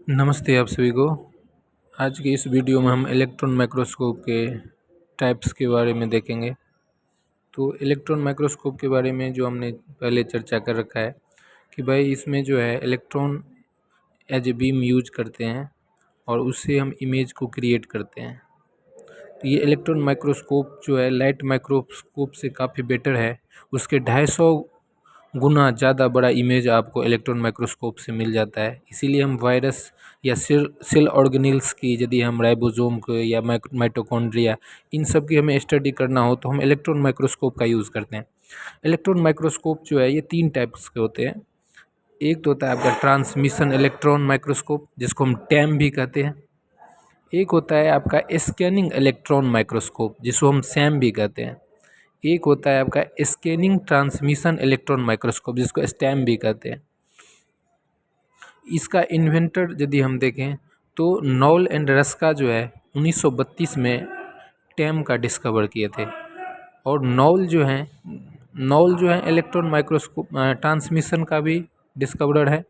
नमस्ते आप सभी को। आज की इस वीडियो में हम इलेक्ट्रॉन माइक्रोस्कोप के टाइप्स के बारे में देखेंगे। तो इलेक्ट्रॉन माइक्रोस्कोप के बारे में जो हमने पहले चर्चा कर रखा है कि भाई इसमें जो है electron as a beam use करते हैं और उससे हम इमेज को क्रिएट करते हैं। तो ये इलेक्ट्रॉन माइक्रोस्कोप जो है लाइट माइक्रोस्कोप से काफ़ी बेटर है। उसके 250 गुना ज़्यादा बड़ा इमेज आपको इलेक्ट्रॉन माइक्रोस्कोप से मिल जाता है। इसीलिए हम वायरस या सेल ऑर्गेनेल्स की, यदि हम राइबोसोम को या माइटोकॉन्ड्रिया इन सब की हमें स्टडी करना हो तो हम इलेक्ट्रॉन माइक्रोस्कोप का यूज़ करते हैं। इलेक्ट्रॉन माइक्रोस्कोप जो है ये 3 टाइप्स के होते हैं। एक तो होता है आपका ट्रांसमिशन इलेक्ट्रॉन माइक्रोस्कोप, जिसको हम टैम भी कहते हैं। एक होता है आपका स्कैनिंग इलेक्ट्रॉन माइक्रोस्कोप, जिसको हम सैम भी कहते हैं। एक होता है आपका स्कैनिंग ट्रांसमिशन इलेक्ट्रॉन माइक्रोस्कोप, जिसको स्टैम भी कहते हैं। इसका इन्वेंटर यदि हम देखें तो नॉल एंड रस्का जो है 1932 में टैम का डिस्कवर किए थे। और नॉल जो है इलेक्ट्रॉन माइक्रोस्कोप ट्रांसमिशन का भी डिस्कवरर है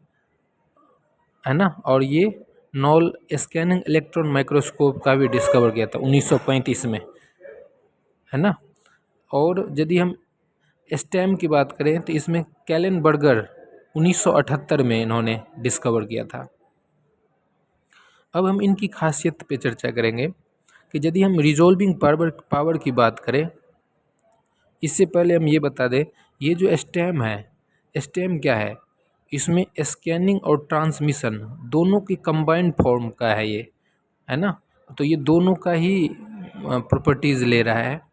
ना। और ये नॉल स्कैनिंग इलेक्ट्रॉन माइक्रोस्कोप का भी डिस्कवर किया था 1935 में, है ना। और यदि हम स्टैम की बात करें तो इसमें कैलेनबर्गर 1978 में इन्होंने डिस्कवर किया था। अब हम इनकी खासियत पे चर्चा करेंगे कि यदि हम रिजॉल्विंग पावर की बात करें, इससे पहले हम ये बता दें, ये जो स्टैम है, स्टैम क्या है, इसमें स्कैनिंग और ट्रांसमिशन दोनों की कंबाइंड फॉर्म का है ये, है ना। तो ये दोनों का ही प्रॉपर्टीज़ ले रहा है।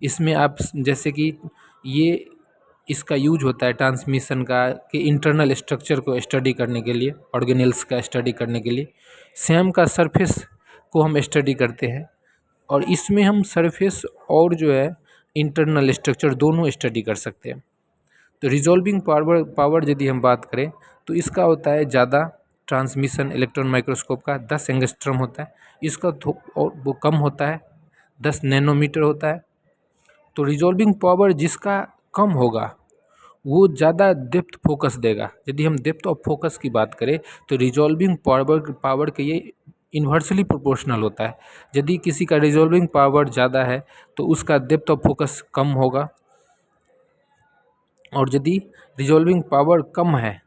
इसमें आप जैसे कि ये इसका यूज होता है ट्रांसमिशन का कि इंटरनल स्ट्रक्चर को स्टडी करने के लिए, ऑर्गेनेल्स का स्टडी करने के लिए। सैम का सरफेस को हम स्टडी करते हैं और इसमें हम सरफेस और जो है इंटरनल स्ट्रक्चर दोनों स्टडी कर सकते हैं। तो रिजॉल्विंग पावर यदि हम बात करें तो इसका होता है ज़्यादा, ट्रांसमिशन इलेक्ट्रॉन माइक्रोस्कोप का 10 एंगस्ट्रम होता है, इसका और वो कम होता है, 10 नैनोमीटर होता है। तो रिजॉल्विंग पावर जिसका कम होगा वो ज़्यादा डेप्थ फोकस देगा। यदि हम डेप्थ ऑफ फोकस की बात करें तो रिजॉल्विंग पावर के ये इन्वर्सली प्रोपोर्शनल होता है। यदि किसी का रिजॉल्विंग पावर ज़्यादा है तो उसका डेप्थ ऑफ फोकस कम होगा, और यदि रिजॉल्विंग पावर कम है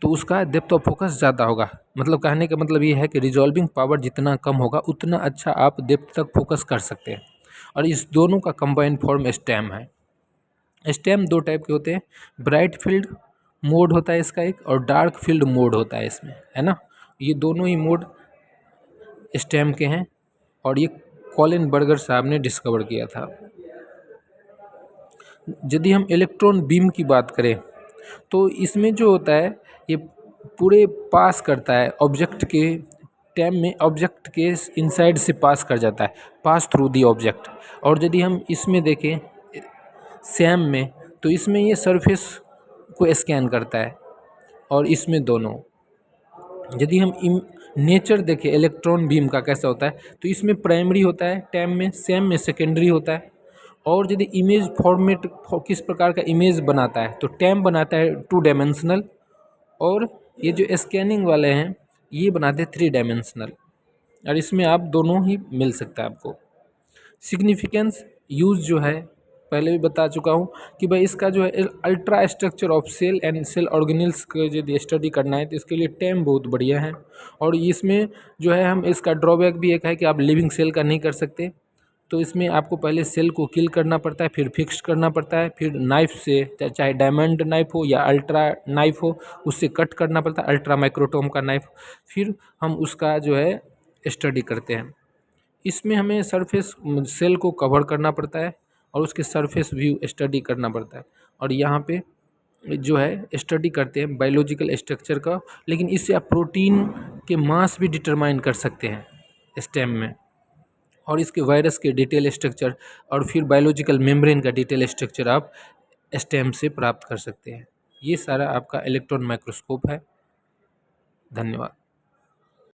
तो उसका डेप्थ ऑफ फोकस ज़्यादा होगा। मतलब कहने का मतलब ये है कि रिजॉल्विंग पावर जितना कम होगा उतना अच्छा आप डेप्थ तक फोकस कर सकते हैं। और इस दोनों का कंबाइंड फॉर्म स्टैम है। स्टैम 2 टाइप के होते हैं, ब्राइट फील्ड मोड होता है इसका एक, और डार्क फील्ड मोड होता है इसमें, है ना। ये दोनों ही मोड स्टैम के हैं और ये कॉलिन बर्गर साहब ने डिस्कवर किया था। यदि हम इलेक्ट्रॉन बीम की बात करें तो इसमें जो होता है ये पूरे पास करता है ऑब्जेक्ट के टाइम में, ऑब्जेक्ट के इनसाइड से पास कर जाता है, पास थ्रू दी ऑब्जेक्ट। और यदि हम इसमें देखें सैम में तो इसमें ये सरफेस को स्कैन करता है और इसमें दोनों। यदि हम नेचर देखें इलेक्ट्रॉन बीम का कैसा होता है तो इसमें प्राइमरी होता है टैम में, सैम में सेकेंडरी होता है। और यदि इमेज फॉर्मेट किस प्रकार का इमेज बनाता है तो टैम बनाता है 2 डायमेंशनल, और ये जो स्कैनिंग वाले हैं ये बनाते हैं 3 डायमेंशनल। और इसमें आप दोनों ही मिल सकता है आपको। सिग्निफिकेंस यूज़ जो है पहले भी बता चुका हूँ कि भाई इसका जो है ultra structure of cell and cell organelles को यदि स्टडी करना है तो इसके लिए टैम बहुत बढ़िया है। और इसमें जो है हम इसका ड्रॉबैक भी एक है कि आप लिविंग सेल का नहीं कर सकते। तो इसमें आपको पहले सेल को किल करना पड़ता है, फिर फिक्स करना पड़ता है, फिर नाइफ से, चाहे डायमंड नाइफ हो या अल्ट्रा नाइफ हो, उससे कट करना पड़ता है, अल्ट्रा माइक्रोटोम का नाइफ, फिर हम उसका जो है स्टडी करते हैं। इसमें हमें सरफेस सेल को कवर करना पड़ता है और उसके सरफेस व्यू स्टडी करना पड़ता है। और यहाँ पे जो है स्टडी करते हैं बायोलॉजिकल स्ट्रक्चर का, लेकिन इससे आप प्रोटीन के मास भी डिटरमाइन कर सकते हैं स्टेम में, और इसके वायरस के डिटेल स्ट्रक्चर और फिर बायोलॉजिकल मेम्ब्रेन का डिटेल स्ट्रक्चर आप स्टेम से प्राप्त कर सकते हैं। ये सारा आपका इलेक्ट्रॉन माइक्रोस्कोप है। धन्यवाद।